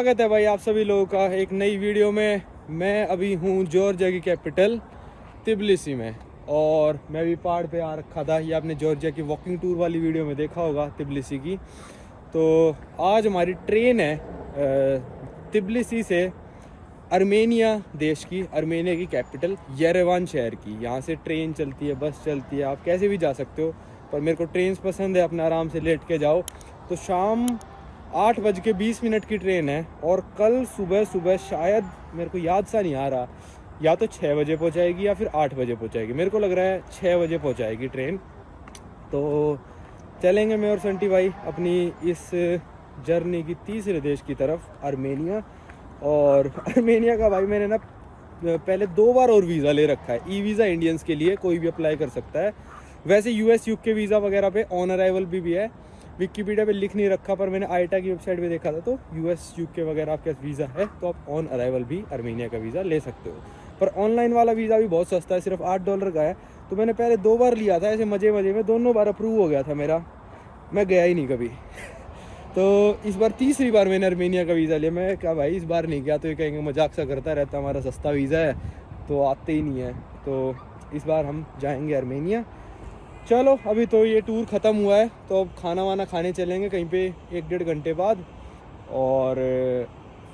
स्वागत है भाई आप सभी लोगों का एक नई वीडियो में। मैं अभी हूँ जॉर्जिया की कैपिटल तिबिलिसी में और मैं भी पहाड़ पे आ रखा था। ये आपने जॉर्जिया की वॉकिंग टूर वाली वीडियो में देखा होगा तिबिलिसी की। तो आज हमारी ट्रेन है तिबिलिसी से अर्मेनिया देश की, अर्मेनिया की कैपिटल येरेवान शहर की। यहाँ से ट्रेन चलती है, बस चलती है, आप कैसे भी जा सकते हो, पर मेरे को ट्रेन पसंद है, अपना आराम से लेट के जाओ। तो शाम 8:20 की ट्रेन है और कल सुबह शायद, मेरे को याद सा नहीं आ रहा, या तो 6 बजे पहुँचाएगी या फिर 8 बजे पहुँचाएगी। मेरे को लग रहा है 6 बजे पहुँचाएगी ट्रेन। तो चलेंगे मैं और संटी भाई अपनी इस जर्नी की तीसरे देश की तरफ, अर्मेनिया। और अर्मेनिया का भाई मैंने ना पहले 2 बार और वीज़ा ले रखा है। ई वीज़ा इंडियंस के लिए कोई भी अप्लाई कर सकता है। वैसे यूएस यूके वीज़ा वगैरह पे ऑन अराइवल भी है। विकिपीडिया पे लिख नहीं रखा, पर मैंने आईटा की वेबसाइट पे देखा था, तो यूएस यूके वगैरह आपके पास वीज़ा है तो आप ऑन अराइवल भी अर्मेनिया का वीज़ा ले सकते हो। पर ऑनलाइन वाला वीज़ा भी बहुत सस्ता है, सिर्फ $8 का है। तो मैंने पहले 2 बार लिया था ऐसे मज़े में, दोनों बार अप्रूव हो गया था मेरा, मैं गया ही नहीं कभी। तो इस बार तीसरी बार मैंने अर्मेनिया का वीज़ा लिया। मैं कहा भाई इस बार नहीं गया तो ये कहेंगे मजाक सा करता रहता, हमारा सस्ता वीज़ा है तो आते ही नहीं है। तो इस बार हम जाएंगे अर्मेनिया। चलो अभी तो ये टूर ख़त्म हुआ है, तो अब खाना वाना खाने चलेंगे कहीं पे 1-1.5 घंटे बाद, और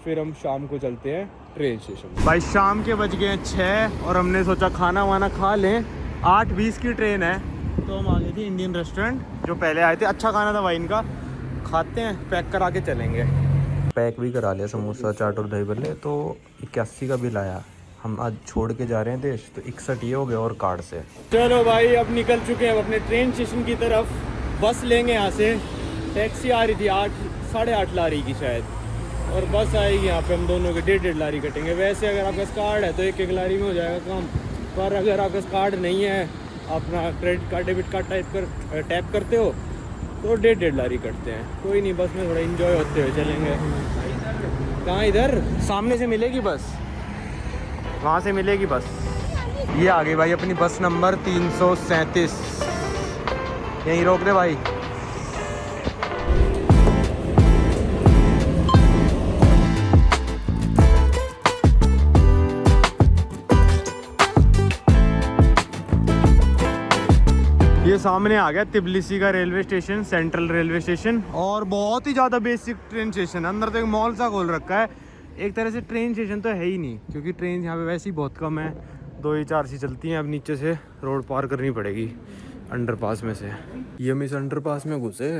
फिर हम शाम को चलते हैं ट्रेन स्टेशन। भाई शाम के बज गए हैं 6 और हमने सोचा खाना वाना खा लें। 8:20 की ट्रेन है, तो हम आ गए थे इंडियन रेस्टोरेंट जो पहले आए थे। अच्छा खाना था भाई इनका, खाते हैं, पैक करा के चलेंगे। पैक भी करा लिया, समोसा चाट और दही बल्ले। तो 81 का बिल आया। हम आज छोड़ के जा रहे हैं देश, तो 61 ये हो गया और कार्ड से। चलो भाई अब निकल चुके हैं अपने ट्रेन स्टेशन की तरफ। बस लेंगे यहाँ से, टैक्सी आ रही थी 8-8.5 लारी की शायद, और बस आएगी यहाँ पे। हम दोनों के 1.5 लारी कटेंगे। वैसे अगर आपके पास कार्ड है तो 1-1 लारी में हो जाएगा काम, पर अगर आपके पास कार्ड नहीं है, अपना credit card debit card tap करते हो तो 1.5 लारी कटते हैं। कोई नहीं, बस में थोड़ा इंजॉय होते हुए चलेंगे। कहाँ इधर सामने से मिलेगी बस, वहाँ से मिलेगी बस। ये आ गई भाई अपनी बस नंबर 337, यहीं रोक दे भाई। ये सामने आ गया तिबिलिसी का railway station, central railway station, और बहुत ही ज़्यादा बेसिक ट्रेन स्टेशन। अंदर तो एक मॉल सा खोल रखा है। एक तरह से ट्रेन स्टेशन तो है ही नहीं, क्योंकि ट्रेन यहाँ पे वैसे ही बहुत कम है, 2 ही 4 सी चलती हैं। अब नीचे से रोड पार करनी पड़ेगी अंडरपास में से। ये हम इस अंडरपास में घुसे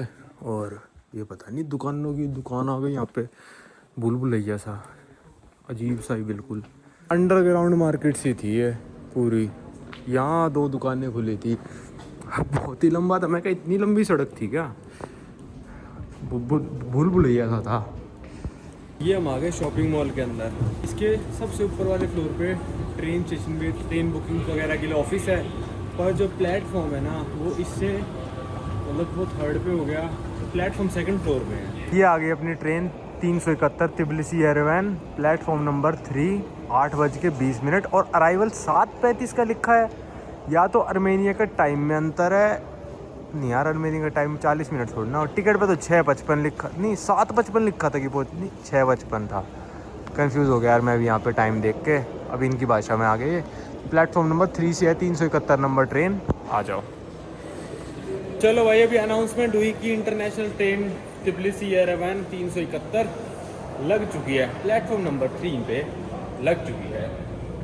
और ये पता नहीं दुकानों की दुकान आ गई यहाँ पे, भूल-भुलैया सा, अजीब सा ही बिल्कुल। अंडरग्राउंड मार्केट सी थी ये पूरी, यहाँ 2 दुकानें खुली थी। बहुत ही लंबा था, मैं कहा इतनी लंबी सड़क थी क्या, भूल-भुलैया सा था। ये हम आ गए शॉपिंग मॉल के अंदर। इसके सबसे ऊपर वाले फ्लोर पे ट्रेन स्टेशन पे ट्रेन बुकिंग वगैरह के लिए ऑफिस है, पर जो प्लेटफॉर्म है ना वो इससे मतलब वो 3rd पे हो गया, तो प्लेटफॉर्म 2nd फ्लोर पे है। ये आ गई अपनी train 371 Tbilisi Yerevan, platform number 3, 8:20 और अराइवल 7:35 का लिखा है। या तो अर्मेनिया का टाइम में अंतर है, नहीं यार अर्मेनिया का टाइम 40 मिनट छोड़ना, और टिकट पे तो 6:55 लिखा, नहीं 7:55 लिखा था कि नहीं 6:55 था। कंफ्यूज हो गया यार मैं भी यहाँ पे टाइम देख के। अब इनकी भाषा में आ गई। प्लेटफॉर्म नंबर 3 से है 371 नंबर ट्रेन, आ जाओ। चलो भाई अभी अनाउंसमेंट हुई कि इंटरनेशनल ट्रेन तिबिलिसी येरेवान 371 लग चुकी है, प्लेटफॉर्म नंबर 3 पे लग चुकी है।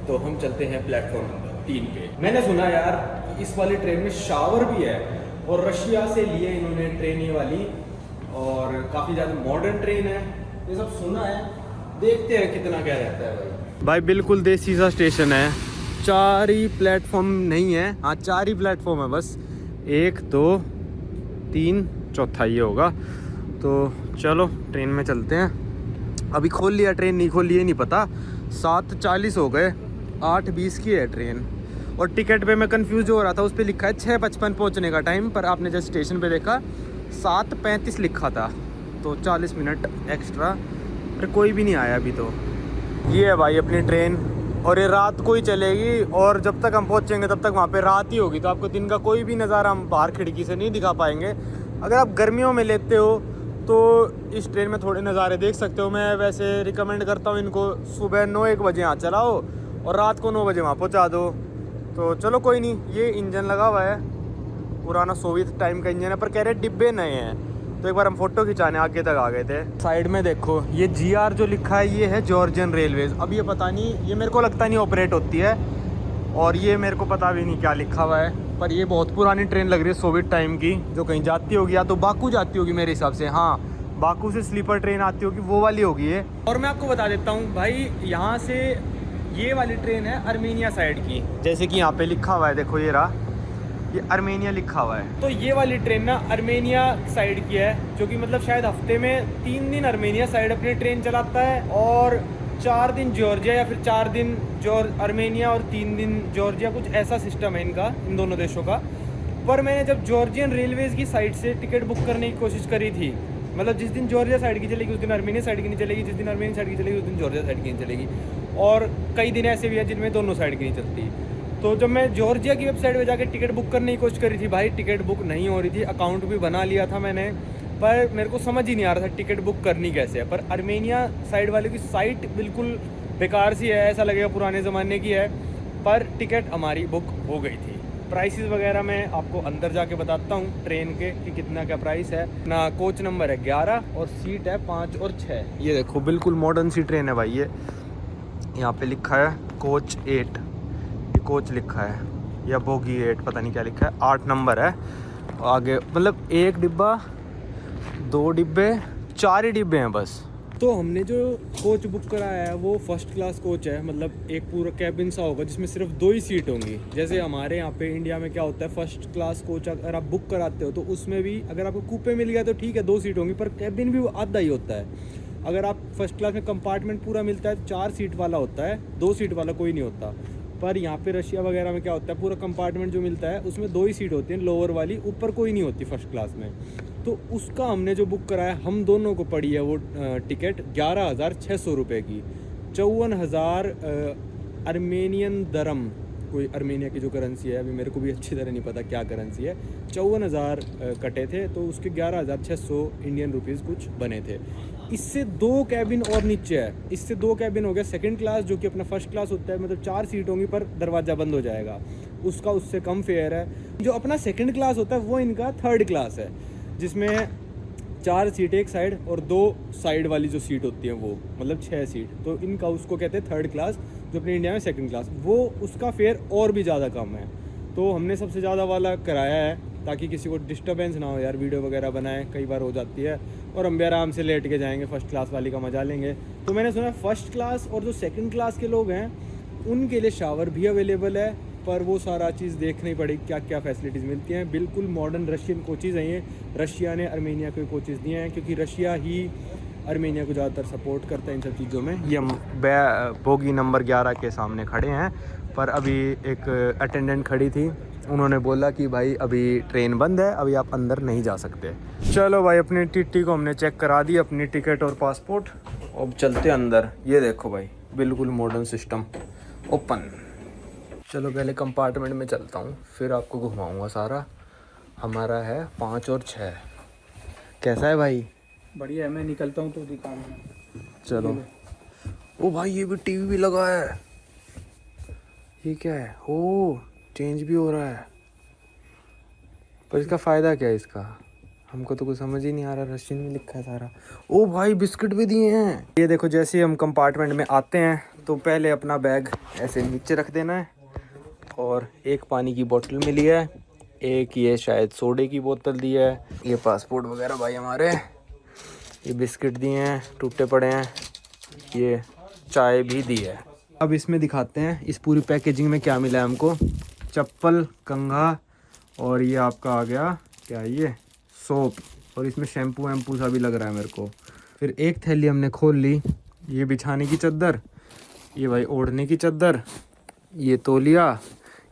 तो हम चलते हैं प्लेटफॉर्म नंबर 3 पे। मैंने सुना यार कि इस वाली ट्रेन में शावर भी है, और रशिया से लिए इन्होंने ट्रेन ये वाली, और काफ़ी ज़्यादा मॉडर्न ट्रेन है, ये सब सुना है। देखते हैं कितना क्या रहता है भाई। भाई बिल्कुल देसी सा स्टेशन है, 4 ही प्लेटफॉर्म नहीं है, हाँ 4 ही प्लेटफॉर्म है बस, 1 2 3 चौथा ये होगा। तो चलो ट्रेन में चलते हैं। अभी खोल लिया ट्रेन, नहीं खोल लिया नहीं पता। 7:40 हो गए, 8:20 की है ट्रेन। और टिकट पे मैं कंफ्यूज हो रहा था, उस पर लिखा है 6:55 पहुंचने का टाइम, पर आपने जब स्टेशन पे देखा 7:35 लिखा था, तो 40 मिनट एक्स्ट्रा। पर कोई भी नहीं आया अभी तो। ये है भाई अपनी ट्रेन, और ये रात को ही चलेगी, और जब तक हम पहुंचेंगे तब तक वहाँ पे रात ही होगी, तो आपको दिन का कोई भी नज़ारा हम बाहर खिड़की से नहीं दिखा पाएंगे। अगर आप गर्मियों में लेते हो तो इस ट्रेन में थोड़े नज़ारे देख सकते हो। मैं वैसे रिकमेंड करता हूँ इनको सुबह 9-1 बजे यहाँ चलाओ और रात को 9 बजे वहाँ पहुँचा दो। तो चलो कोई नहीं, ये इंजन लगा हुआ है, पुराना सोवियत टाइम का इंजन है, पर कह रहे डिब्बे नए हैं। तो एक बार हम फ़ोटो खिंचाने आगे तक आ गए थे। साइड में देखो ये GR जो लिखा है ये है जॉर्जियन रेलवेज़। अब ये पता नहीं, ये मेरे को लगता नहीं ऑपरेट होती है, और ये मेरे को पता भी नहीं क्या लिखा हुआ है। पर ये बहुत पुरानी ट्रेन लग रही है सोवियत टाइम की, जो कहीं जाती होगी, या तो बाकू जाती होगी मेरे हिसाब से। हाँ, बाकू से स्लीपर ट्रेन आती होगी, वो वाली होगी ये। और मैं आपको बता देता हूँ भाई, यहाँ से ये वाली ट्रेन है अर्मेनिया साइड की, जैसे कि यहाँ पे लिखा हुआ है, देखो ये रहा, ये अर्मेनिया लिखा हुआ है। तो ये वाली ट्रेन ना अर्मेनिया साइड की है, जो कि मतलब शायद हफ्ते में 3 दिन अर्मेनिया साइड अपनी ट्रेन चलाता है, और 4 दिन जॉर्जिया, या फिर 4 दिन अर्मेनिया और 3 दिन जॉर्जिया, कुछ ऐसा सिस्टम है इनका, इन दोनों देशों का। पर मैंने जब जॉर्जियन रेलवेज़ की साइड से टिकट बुक करने की कोशिश करी थी, मतलब जिस दिन जॉर्जिया साइड की चलेगी उस दिन अर्मेनिया साइड की नहीं चलेगी, जिस दिन अर्मेनिया साइड की चलेगी उस दिन जॉर्जिया साइड की नहीं चलेगी, और कई दिन ऐसे भी है जिनमें दोनों साइड की नहीं चलती। तो जब मैं जॉर्जिया की वेबसाइट पर जाकर टिकट बुक करने की कोशिश करी थी भाई, टिकट बुक नहीं हो रही थी। अकाउंट भी बना लिया था मैंने, पर मेरे को समझ ही नहीं आ रहा था टिकट बुक करनी कैसे है। पर अर्मेनिया साइड वाले की साइट बिल्कुल बेकार सी है, ऐसा लगेगा पुराने ज़माने की है। पर टिकट हमारी बुक हो गई थी। प्राइसेस वगैरह मैं आपको अंदर जाके बताता हूँ ट्रेन के कि कितना क्या प्राइस है ना। कोच नंबर है 11 और सीट है 5 और 6। ये देखो बिल्कुल मॉडर्न सी ट्रेन है भाई। ये यहाँ पे लिखा है कोच 8, ये कोच लिखा है, या बोगी 8, पता नहीं क्या लिखा है। 8 नंबर है आगे, मतलब 1 डिब्बा, 2 डिब्बे, 4 ही डिब्बे हैं बस। तो हमने जो कोच बुक कराया है वो फर्स्ट क्लास कोच है, मतलब एक पूरा कैबिन सा होगा जिसमें सिर्फ 2 ही सीट होंगी। जैसे हमारे यहाँ पे इंडिया में क्या होता है, फर्स्ट क्लास कोच अगर आप बुक कराते हो तो उसमें भी अगर आपको कूपे मिल गया तो ठीक है 2 सीट होंगी, पर कैबिन भी आधा ही होता है। अगर आप फर्स्ट क्लास में कंपार्टमेंट पूरा मिलता है तो 4 सीट वाला होता है, 2 सीट वाला कोई नहीं होता। पर यहाँ पे रशिया वगैरह में क्या होता है, पूरा कंपार्टमेंट जो मिलता है उसमें 2 ही सीट होती हैं, लोअर वाली, ऊपर कोई नहीं होती फर्स्ट क्लास में। तो उसका हमने जो बुक कराया, हम दोनों को पड़ी है वो टिकट 11,600 रुपये की। 54,000 अर्मेनियन दरम, कोई अर्मेनिया की जो करेंसी है, अभी मेरे को भी अच्छी तरह नहीं पता क्या करेंसी है। 54,000 कटे थे, तो उसके 11,600 इंडियन रुपीज़ कुछ बने थे। इससे 2 कैबिन और नीचे है, इससे 2 कैबिन हो गया सेकंड क्लास, जो कि अपना फर्स्ट क्लास होता है, मतलब 4 सीट होंगी पर दरवाज़ा बंद हो जाएगा, उसका उससे कम फेयर है। जो अपना सेकंड क्लास होता है वो इनका थर्ड क्लास है, जिसमें 4 सीट एक साइड और 2 साइड वाली जो सीट होती है वो, मतलब 6 सीट। तो इनका उसको कहते हैं थर्ड क्लास, जो अपने इंडिया में सेकंड क्लास, वो उसका फेयर और भी ज़्यादा कम है। तो हमने सबसे ज़्यादा वाला कराया है ताकि किसी को डिस्टर्बेंस ना हो यार, वीडियो वगैरह बनाए, कई बार हो जाती है, और हम भी आराम से लेट के जाएंगे, फर्स्ट क्लास वाली का मजा लेंगे। तो मैंने सुना फर्स्ट क्लास और जो सेकंड क्लास के लोग हैं उनके लिए शावर भी अवेलेबल है, पर वो सारा चीज़ देखनी पड़ेगी क्या क्या फैसिलिटीज़ मिलती हैं। बिल्कुल मॉडर्न रशियन कोचेज़ हैं ये, रशिया ने अर्मेनिया को कोचेज़ दिए हैं, क्योंकि रशिया ही अर्मेनिया को ज़्यादातर सपोर्ट करता है इन सब चीज़ों में। ये हम बोगी नंबर 11 के सामने खड़े हैं, पर अभी एक अटेंडेंट खड़ी थी, उन्होंने बोला कि भाई अभी ट्रेन बंद है, अभी आप अंदर नहीं जा सकते। चलो भाई, अपनी टीटी को हमने चेक करा दी, अपनी टिकट और पासपोर्ट, अब चलते अंदर। ये देखो भाई बिल्कुल मॉडर्न सिस्टम, ओपन। चलो पहले कंपार्टमेंट में चलता हूँ, फिर आपको घुमाऊँगा सारा। हमारा है 5 और 6। कैसा है भाई? बढ़िया है, मैं निकलता हूँ तो दिखाऊंगा। चलो। ओ भाई ये भी टीवी भी लगा है, ये क्या है? ओ चेंज भी हो रहा है, पर इसका फ़ायदा क्या है इसका? हमको तो कुछ समझ ही नहीं आ रहा, रशियन में लिखा है सारा। ओ भाई बिस्किट भी दिए हैं। ये देखो, जैसे हम कंपार्टमेंट में आते हैं तो पहले अपना बैग ऐसे नीचे रख देना है, और एक पानी की बोतल मिली है, एक ये शायद सोडे की बोतल दी है, ये पासपोर्ट वगैरह भाई हमारे, ये बिस्किट दिए हैं टूटे पड़े हैं, ये चाय भी दी है। अब इसमें दिखाते हैं इस पूरी पैकेजिंग में क्या मिला है हमको। चप्पल, कंघा, और ये आपका आ गया क्या, ये सोप, और इसमें शैम्पू वैम्पू सा भी लग रहा है मेरे को। फिर एक थैली हमने खोल ली, ये बिछाने की चद्दर, ये भाई ओढ़ने की चद्दर, ये तौलिया,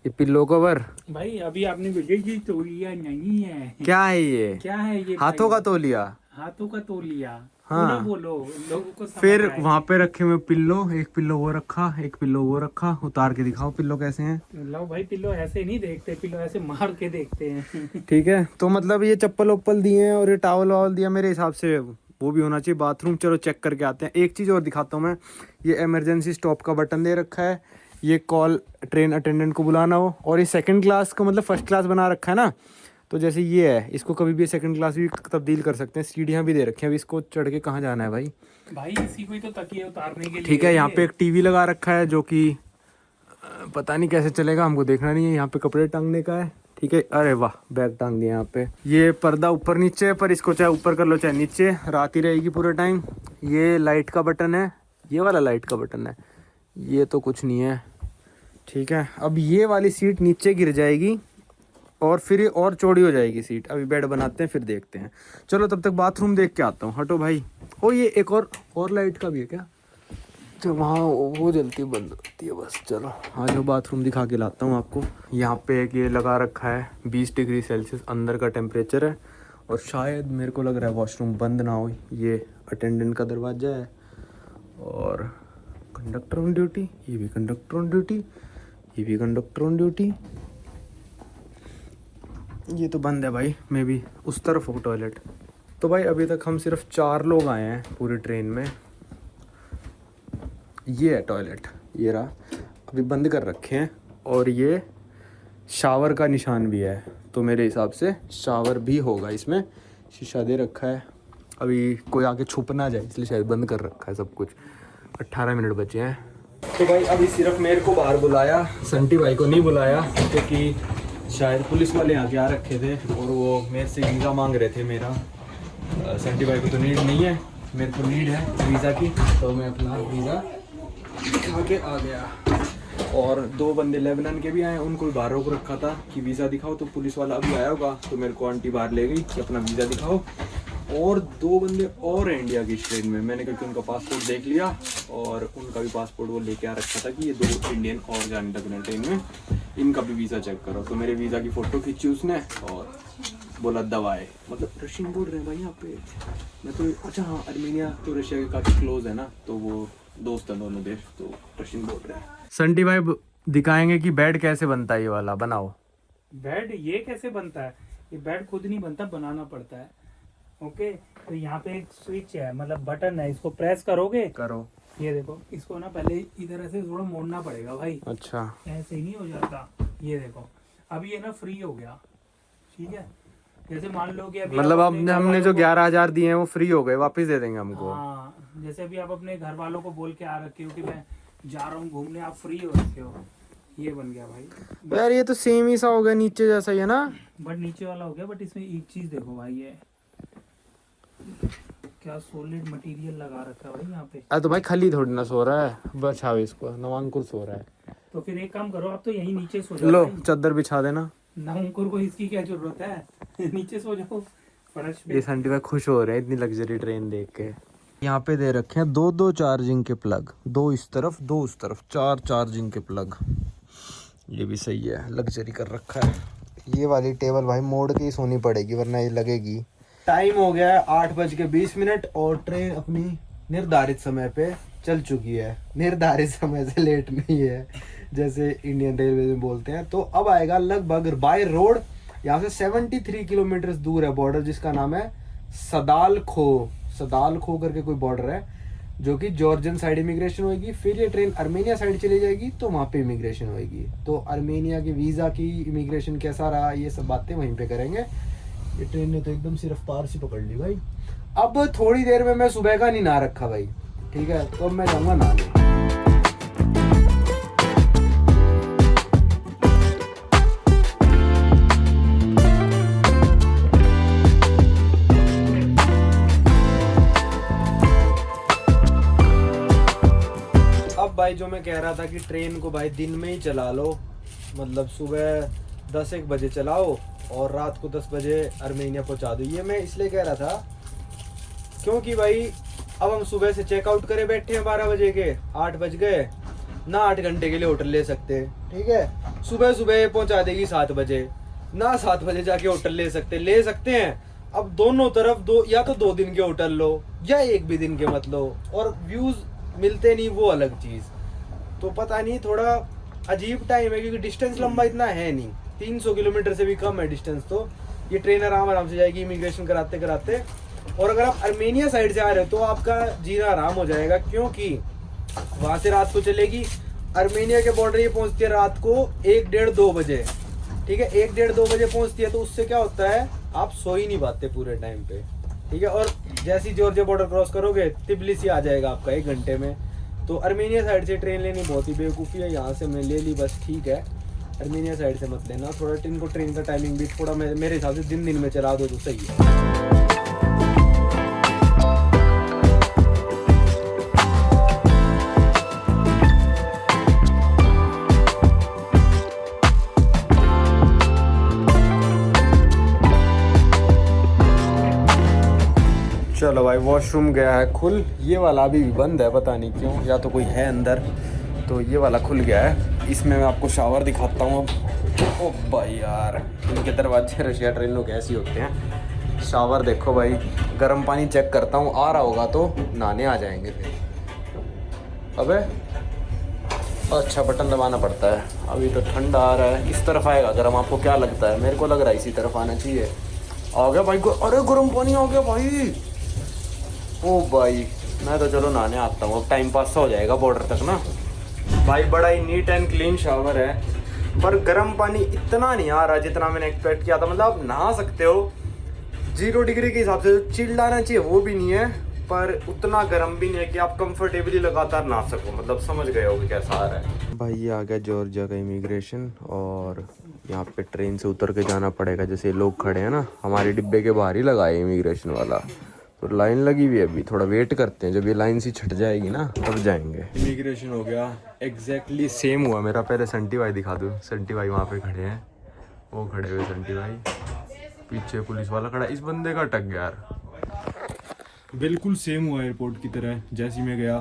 ये पिल्लो कवर। भाई अभी आपने भेजी थी तौलिया नहीं है। क्या है ये? क्या है ये? हाथों का तौलिया। हाथों का तौलिया। हाँ। ना बोलो, लोगों को समझ फिर आएगी। वहाँ पे रखे हुए पिल्लो, एक पिल्लो वो रखा, एक पिल्लो वो रखा। उतार के दिखाओ पिल्लो कैसे हैं। लो भाई, पिल्लो ऐसे नहीं देखते, पिल्लो ऐसे मार के देखते हैं। ठीक है, तो मतलब ये चप्पल वप्पल दिए हैं और ये टावल वावल दिया, मेरे हिसाब से वो भी होना चाहिए। बाथरूम चलो चेक करके आते हैं। एक चीज़ और दिखाता हूँ मैं, ये इमरजेंसी स्टॉप का बटन दे रखा है, ये कॉल ट्रेन अटेंडेंट को बुलाना हो। और ये सेकंड क्लास का मतलब फर्स्ट क्लास बना रखा है ना, तो जैसे ये है, इसको कभी भी सेकंड क्लास भी तब्दील कर सकते हैं। सीढ़ियाँ भी दे रखी हैं, अभी इसको चढ़ के कहाँ जाना है भाई। भाई इसी को ही तो तकिए उतारने के लिए। ठीक है, यहाँ पे एक टीवी लगा रखा है जो कि पता नहीं कैसे चलेगा, हमको देखना नहीं है। यहाँ पे कपड़े टांगने का है। ठीक है, अरे वाह, बैग टांग दिया यहाँ पे। ये पर्दा ऊपर नीचे है, पर इसको चाहे ऊपर कर लो चाहे नीचे, रात ही रहेगी पूरे टाइम। ये लाइट का बटन है, ये वाला लाइट का बटन है, ये तो कुछ नहीं है। ठीक है, अब ये वाली सीट नीचे गिर जाएगी और फिर ये और चौड़ी हो जाएगी सीट। अभी बेड बनाते हैं फिर देखते हैं। चलो तब तक बाथरूम देख के आता हूँ। हटो भाई। ओ ये एक और लाइट का भी है क्या? तो वहाँ वो जलती है, बंद होती है बस। चलो हाँ, जो बाथरूम दिखा के लाता हूँ आपको। यहाँ पे एक ये लगा रखा है 20 डिग्री सेल्सियस अंदर का टेम्परेचर है। और शायद मेरे को लग रहा है वॉशरूम बंद ना हो। ये अटेंडेंट का दरवाज़ा है और कंडक्टर ऑन ड्यूटी, ये भी कंडक्टर ऑन ड्यूटी, ये भी कंडक्टर ऑन ड्यूटी। ये तो बंद है भाई, मैं भी उस तरफ हो टॉयलेट। तो भाई अभी तक हम सिर्फ 4 लोग आए हैं पूरी ट्रेन में। ये है टॉयलेट, ये रहा, अभी बंद कर रखे हैं। और ये शावर का निशान भी है, तो मेरे हिसाब से शावर भी होगा इसमें। शीशा दे रखा है, अभी कोई आके छुप ना जाए इसलिए शायद बंद कर रखा है सब कुछ। 18 मिनट बचे हैं। तो भाई अभी सिर्फ मेरे को बाहर बुलाया, संटी भाई को नहीं बुलाया, क्योंकि शायद पुलिस वाले यहाँ के आ रखे थे और वो मेरे से वीज़ा मांग रहे थे मेरा। संटी भाई को तो नीड नहीं है, मेरे को नीड है वीज़ा की, तो मैं अपना वीज़ा दिखा के आ गया। और 2 बंदे लेबनान के भी आए, उनको भी बाहर रोक रखा था कि वीज़ा दिखाओ, तो पुलिस वाला अभी आया होगा, तो मेरे को आंटी बाहर ले गई कि अपना वीज़ा दिखाओ। और 2 बंदे और हैं इंडिया की ट्रेन में, मैंने क्योंकि उनका पासपोर्ट देख लिया और उनका भी पासपोर्ट वो लेके आ रखा था कि ये 2 इंडियन और जाने लगे ट्रेन में, इनका भी वीज़ा चेक करो। तो मेरे वीज़ा की फ़ोटो खींची उसने और बोला दवाएं, मतलब रशियन बोल रहे हैं भाई यहाँ पे। मैं तो अच्छा हाँ, अर्मेनिया तो रशिया के काफ़ी क्लोज है ना, तो वो दोस्त है दोनों देश, तो रशियन बोल रहे हैं। संटी भाई दिखाएंगे कि बेड कैसे बनता है, ये वाला बनाओ। बेड ये कैसे बनता है? ये बेड खुद नहीं बनता, बनाना पड़ता है। ओके, तो यहाँ पे एक स्विच है, मतलब बटन है, इसको प्रेस करोगे, करो, ये देखो, इसको ना पहले इधर ऐसे थोड़ा मोड़ना पड़ेगा भाई, अच्छा ऐसे ही नहीं हो जाता। ये देखो, अभी ये ना फ्री हो गया। ठीक है, जैसे मान लो कि अभी मतलब आप अब अपने घर हमने जो वालों को- 11,000 दिए हैं वो फ्री हो गए, वापस दे देंगे हमको। हाँ, जैसे अभी आप अपने घर वालों को बोल के आ रखे हो कि मैं जा रहा हूँ घूमने, आप फ्री हो रखे हो, ये बन गया भाई। यार ये तो सेम ही सा हो गया, नीचे जैसा ही है ना। बट नीचे वाला हो गया, बट इसमें एक चीज देखो भाई, ये क्या सॉलिड मटेरियल लगा रखा है भाई यहाँ पे। अरे तो भाई खाली थोड़ी ना सो रहा है, बचाओ इसको, नवांकुर सो रहा है। तो फिर एक काम करो, आप तो यहीं नीचे सो जाओ लो भाई। चादर बिछा देना। नवंकुर को इसकी क्या जरूरत है? नीचे सो जाओ फर्श पे। ये संटी भाई खुश हो रहे हैं इतनी लग्जरी ट्रेन देख के। यहाँ पे दे रखे हैं 2 चार्जिंग के प्लग, 2 इस तरफ 2 उस तरफ, 4 चार्जिंग के प्लग। ये भी सही है, लग्जरी कर रखा है। ये वाली टेबल भाई मोड़ के ही सोनी पड़ेगी वरना ये लगेगी। टाइम हो गया है 8:20 और ट्रेन अपनी निर्धारित समय पे चल चुकी है। निर्धारित समय से लेट नहीं है जैसे इंडियन रेलवे में बोलते हैं। तो अब आएगा लगभग बाय रोड, यहाँ से 73 किलोमीटर दूर है बॉर्डर, जिसका नाम है सदालखो करके कोई बॉर्डर है, जो कि जॉर्जियन साइड इमिग्रेशन होगी। फिर ये ट्रेन अर्मेनिया साइड चली जाएगी, तो वहाँ पे इमिग्रेशन होगी। तो अर्मेनिया के वीज़ा की इमिग्रेशन कैसा रहा, ये सब बातें वहीं पे करेंगे। ये ट्रेन ने तो एकदम सिर्फ पार से पकड़ ली भाई। अब थोड़ी देर में मैं सुबह का नहीं नहा रखा भाई, ठीक है, तो अब मैं जाऊँगा नहाने। भाई जो मैं कह रहा था कि ट्रेन को भाई दिन में ही चला लो, मतलब सुबह 10-1 बजे चलाओ और रात को 10 बजे अर्मेनिया पहुंचा दो। ये मैं इसलिए कह रहा था क्योंकि भाई अब हम सुबह से चेकआउट करे बैठे हैं 12 बजे के, 8 बज गए ना, 8 घंटे के लिए होटल ले सकते, ठीक है। सुबह सुबह पहुंचा देगी 7 बजे ना, 7 बजे जाके होटल ले सकते हैं। अब दोनों तरफ दो, या तो 2 दिन के होटल लो या 1 भी दिन के मत लो, और व्यूज मिलते नहीं, वो अलग चीज। तो पता नहीं, थोड़ा अजीब टाइम है, क्योंकि डिस्टेंस लंबा इतना है नहीं, 300 किलोमीटर से भी कम है डिस्टेंस। तो ये ट्रेन आराम से जाएगी इमिग्रेशन कराते कराते। और अगर आप आर्मेनिया साइड से आ रहे हो तो आपका जीना आराम हो जाएगा, क्योंकि वहां से रात को चलेगी। आर्मेनिया के बॉर्डर ये पहुंचती है रात को 1, 1:30, 2 बजे, ठीक है, 1, 1:30, 2 बजे पहुंचती है। तो उससे क्या होता है, आप सो ही नहीं पाते पूरे टाइम पे, ठीक है। और जैसे ही जॉर्जिया बॉर्डर क्रॉस करोगे, तिबिलिसी आ जाएगा आपका 1 घंटे में। तो आर्मेनिया साइड से ट्रेन लेनी बहुत ही बेवकूफ़ी है, यहाँ से मैं ले ली बस, ठीक है। आर्मेनिया साइड से मत लेना, थोड़ा इनको ट्रेन का टाइमिंग भी थोड़ा मेरे हिसाब से दिन में चला दो तो सही है। चलो भाई, वॉशरूम गया है खुल, ये वाला अभी भी बंद है, पता नहीं क्यों, या तो कोई है अंदर। तो ये वाला खुल गया है, इसमें मैं आपको शावर दिखाता हूँ अब। ओ भाई यार, इनके दरवाजे रशिया ट्रेनों के ऐसे होते हैं। शावर देखो भाई, गर्म पानी चेक करता हूँ, आ रहा होगा तो नहाने आ जाएंगे फिर। अबे अच्छा, बटन दबाना पड़ता है। अभी तो ठंडा आ रहा है, इस तरफ आएगा गर्म, आपको क्या लगता है? मेरे को लग रहा है इसी तरफ आना चाहिए। आ गया भाई, अरे गर्म पानी आ गया भाई। ओ भाई, मैं तो चलो नहाने आता हूँ, अब टाइम पास हो जाएगा बॉर्डर तक ना। भाई बड़ा ही नीट एंड क्लीन शावर है, पर गर्म पानी इतना नहीं आ रहा जितना मैंने एक्सपेक्ट किया था। मतलब आप नहा सकते हो 0 डिग्री के हिसाब से, चिल्ड आना चाहिए वो भी नहीं है, पर उतना गर्म भी नहीं है कि आप कंफर्टेबली लगातार नहा सको। मतलब समझ गए हो कि कैसा आ रहा है। भाई ये आ गया जॉर्जिया का इमिग्रेशन, और यहाँ पे ट्रेन से उतर के जाना पड़ेगा। जैसे लोग खड़े हैं ना, हमारे डिब्बे के बाहर ही लगा है इमिग्रेशन वाला, तो लाइन लगी हुई है। अभी थोड़ा वेट करते हैं, जब ये लाइन सी छट जाएगी ना तब जाएंगे। इमिग्रेशन हो गया, एग्जैक्टली सेम हुआ मेरा। पहले संटी भाई दिखा दूँ, संटी भाई वहाँ पे खड़े हैं, वो खड़े हुए संटी भाई, पीछे पुलिस वाला खड़ा। इस बंदे का टक गया यार, बिल्कुल सेम हुआ एयरपोर्ट की तरह। जैसे मैं गया,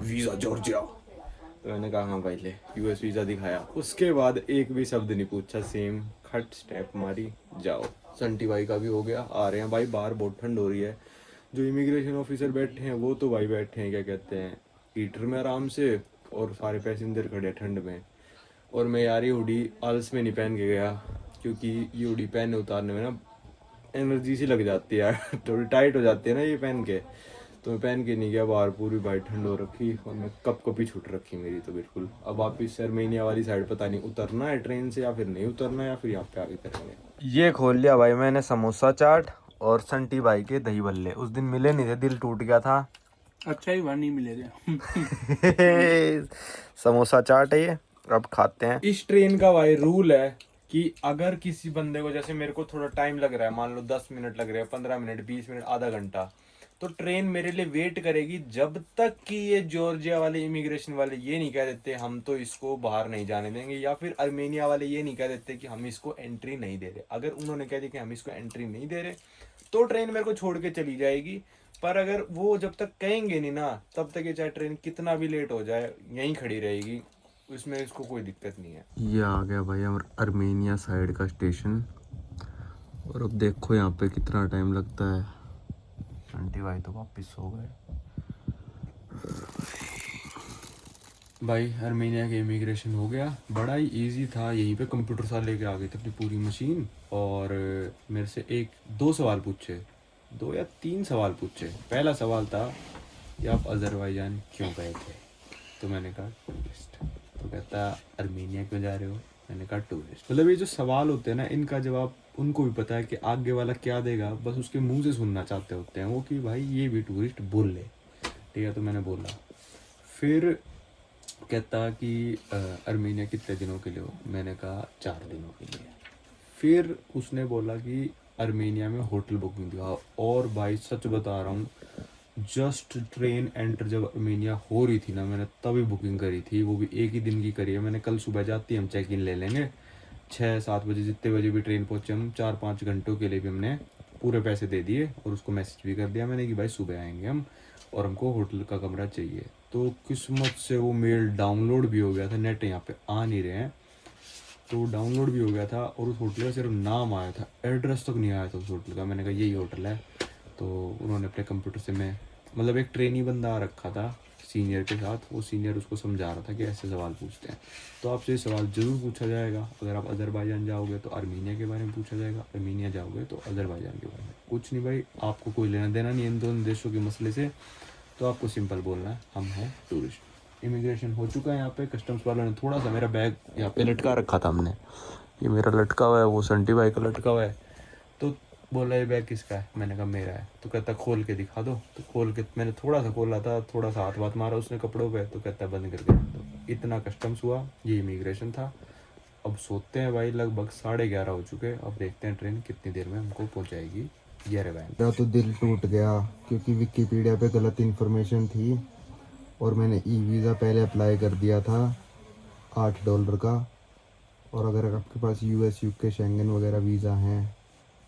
वीज़ा जॉर्जिया, तो मैंने कहा हाँ भाई ले, यूएस वीज़ा दिखाया। उसके बाद एक भी शब्द नहीं पूछा, सेम खट स्टेप मारी जाओ। संटी भाई का भी हो गया, आ रहे हैं भाई। बाहर बहुत ठंड हो रही है। जो इमिग्रेशन ऑफिसर बैठे हैं वो तो भाई बैठे हैं, क्या कहते हैं, हीटर में आराम से, और सारे पैसेंजर खड़े हैं ठंड में। और मैं यार ये हुडी आलस में नहीं पहन के गया, क्योंकि ये हुडी पहनने उतारने में ना एनर्जी सी लग जाती है यार, थोड़ी टाइट हो जाती है ना ये पहन के। तो मैं पहन के नहीं गया बाहर, पूरी भाई ठंड हो रखी, और मैं कप ही छूट रखी मेरी तो बिल्कुल। अब वापिस आर्मेनिया वाली साइड पता नहीं उतरना है ट्रेन से या फिर नहीं उतरना है, या फिर यहाँ पे आगे करेंगे। ये खोल लिया भाई मैंने समोसा चाट और संटी भाई के दही बल्ले। उस दिन मिले नहीं थे, दिल टूट गया था। अच्छा ही वहाँ नहीं मिलेगा। समोसा चाट है ये, अब खाते हैं। इस ट्रेन का भाई रूल है कि अगर किसी बंदे को, जैसे मेरे को थोड़ा टाइम लग रहा है, मान लो 10 मिनट लग रहे हैं, 15 मिनट, 20 मिनट, आधा घंटा, तो ट्रेन मेरे लिए वेट करेगी जब तक कि ये जॉर्जिया वाले इमिग्रेशन वाले ये नहीं कह देते हम तो इसको बाहर नहीं जाने देंगे, या फिर आर्मेनिया वाले ये नहीं कह देते कि हम इसको एंट्री नहीं दे रहे। अगर उन्होंने कह दिया कि हम इसको एंट्री नहीं दे रहे तो ट्रेन मेरे को छोड़ के चली जाएगी। पर अगर वो जब तक कहेंगे नहीं ना, तब तक ये चाहे ट्रेन कितना भी लेट हो जाए यहीं खड़ी रहेगी, इसमें इसको कोई दिक्कत नहीं है। ये आ गया भाई आर्मेनिया साइड का स्टेशन, और अब देखो यहाँ पे कितना टाइम लगता है। आंटी भाई तो वापस हो गए। भाई आर्मेनिया के इमिग्रेशन हो गया, बड़ा ही इजी था। यहीं पे कंप्यूटर सा लेके आ गए थे अपनी पूरी मशीन, और मेरे से 2 सवाल पूछे, 2 या 3 सवाल पूछे। पहला सवाल था कि आप अजरबैजान क्यों गए थे? तो मैंने कहा टूरिस्ट। तो कहता आर्मेनिया क्यों जा रहे हो? मैंने कहा टूरिस्ट। मतलब ये जो सवाल होते हैं ना, इनका जवाब उनको भी पता है कि आगे वाला क्या देगा, बस उसके मुंह से सुनना चाहते होते हैं वो कि भाई ये भी टूरिस्ट बोल ले, ठीक है। तो मैंने बोला। फिर कहता कि आर्मेनिया कितने दिनों के लिए हो? मैंने कहा 4 दिनों के लिए। फिर उसने बोला कि आर्मेनिया में होटल बुकिंग दिया, और भाई सच बता रहा हूँ, जस्ट ट्रेन एंटर जब आर्मेनिया हो रही थी ना, मैंने तभी बुकिंग करी थी, वो भी एक ही दिन की करी है मैंने। कल सुबह जाती हम चेक इन ले लेंगे 6-7 बजे, जितने बजे भी ट्रेन पहुँचे हम, 4-5 घंटों के लिए भी हमने पूरे पैसे दे दिए, और उसको मैसेज भी कर दिया मैंने कि भाई सुबह आएंगे हम और हमको होटल का कमरा चाहिए। तो किस्मत से वो मेल डाउनलोड भी हो गया था, नेट यहाँ पे आ नहीं रहे हैं, तो डाउनलोड भी हो गया था और उस होटल का सिर्फ नाम आया था, एड्रेस तक नहीं आया था उस होटल का। मैंने कहा यही होटल है। तो उन्होंने अपने कंप्यूटर से मैं मतलब एक ट्रेनी बंदा रखा था सीनियर के साथ, वो सीनियर उसको समझा रहा था कि ऐसे सवाल पूछते हैं। तो आपसे ये सवाल ज़रूर पूछा जाएगा। अगर आप अज़रबैजान जाओगे तो आर्मीनिया के बारे में पूछा जाएगा, आर्मीनिया जाओगे तो अज़रबैजान के बारे में। कुछ नहीं भाई, आपको कोई लेना देना नहीं इन दोनों देशों के मसले से। तो आपको सिंपल बोलना है हम हैं टूरिस्ट। इमिग्रेशन हो चुका है यहाँ पे। कस्टम्स वालों ने थोड़ा सा मेरा बैग यहाँ पे लटका रखा था हमने, ये मेरा लटका हुआ है, वो संटी भाई का लटका हुआ है। तो बोला ये बैग किसका है? मैंने कहा मेरा है। तो कहता खोल के दिखा दो। तो खोल के मैंने थोड़ा सा खोला था, थोड़ा सा हाथ वाथ मारा उसने कपड़ों पे, तो कहता बंद करके। तो इतना कस्टम्स हुआ, ये इमिग्रेशन था। अब सोते हैं भाई, लगभग 11:30 हो चुके। अब देखते हैं ट्रेन कितनी देर में हमको पहुँचाएगी येरेवान। मेरा तो दिल टूट गया क्योंकि विकिपीडिया पे गलत इन्फॉर्मेशन थी और मैंने ई वीज़ा पहले अप्लाई कर दिया था $8 का। और अगर आपके पास US UK शेंगन वगैरह वीज़ा हैं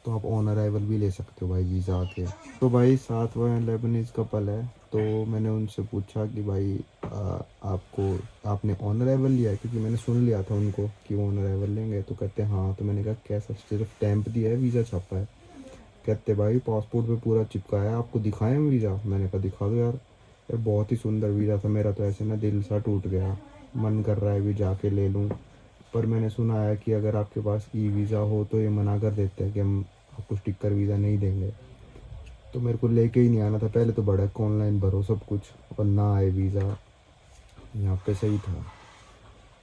तो आप ऑन अराइवल भी ले सकते हो भाई वीज़ा आके। तो भाई साथ वह लेबनीज़ कपल है, तो मैंने उनसे पूछा कि भाई आपने ऑन अराइवल लिया है, क्योंकि मैंने सुन लिया था उनको कि ऑन अराइवल लेंगे। तो कहते हाँ। तो मैंने कहा कैसा, सिर्फ स्टैंप दिया है, वीज़ा छपा है? कहते भाई पासपोर्ट पे पूरा चिपकाया है, आपको दिखाएं वीज़ा? मैंने कहा दिखा दो यार। यार बहुत ही सुंदर वीज़ा था। मेरा तो ऐसे ना दिल सा टूट गया, मन कर रहा है भी जाके ले लूँ। पर मैंने सुना है कि अगर आपके पास ई वीज़ा हो तो ये मना कर देते हैं कि हम आपको स्टिकर वीज़ा नहीं देंगे। तो मेरे को लेके ही नहीं आना था। पहले तो बड़ा ऑनलाइन भरो सब कुछ और ना आए वीज़ा। यहाँ पे सही था,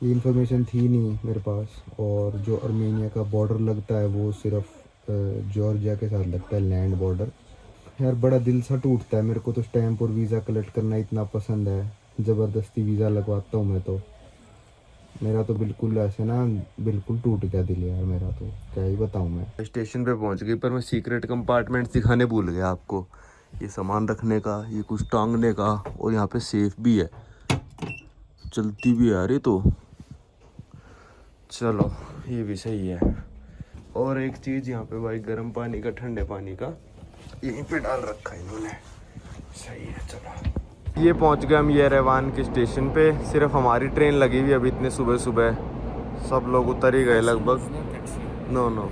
ये इन्फॉर्मेशन थी नहीं मेरे पास। और जो आर्मेनिया का बॉर्डर लगता है वो सिर्फ जॉर्जिया के साथ लगता है, लैंड बॉर्डर। यार बड़ा दिल सा टूटता है। मेरे को तो स्टैंप और वीज़ा कलेक्ट करना इतना पसंद है, ज़बरदस्ती वीज़ा लगवाता हूँ मैं। तो मेरा तो बिल्कुल ऐसे ना बिल्कुल टूट गया दिल यार मेरा, तो क्या ही बताऊँ मैं। स्टेशन पे पहुंच गई, पर मैं सीक्रेट कंपार्टमेंट दिखाने भूल गया आपको। ये सामान रखने का, ये कुछ टांगने का, और यहाँ पे सेफ भी है, चलती भी है यार ये तो। चलो ये भी सही है। और एक चीज़ यहाँ पे भाई, गर्म पानी का, ठंडे पानी का यहीं पे डाल रखा है इन्होंने, सही है। चलो ये पहुँच गए हम येरेवान के स्टेशन पे। सिर्फ हमारी ट्रेन लगी हुई अभी, इतने सुबह सुबह सब लोग उतर ही गए लगभग। नो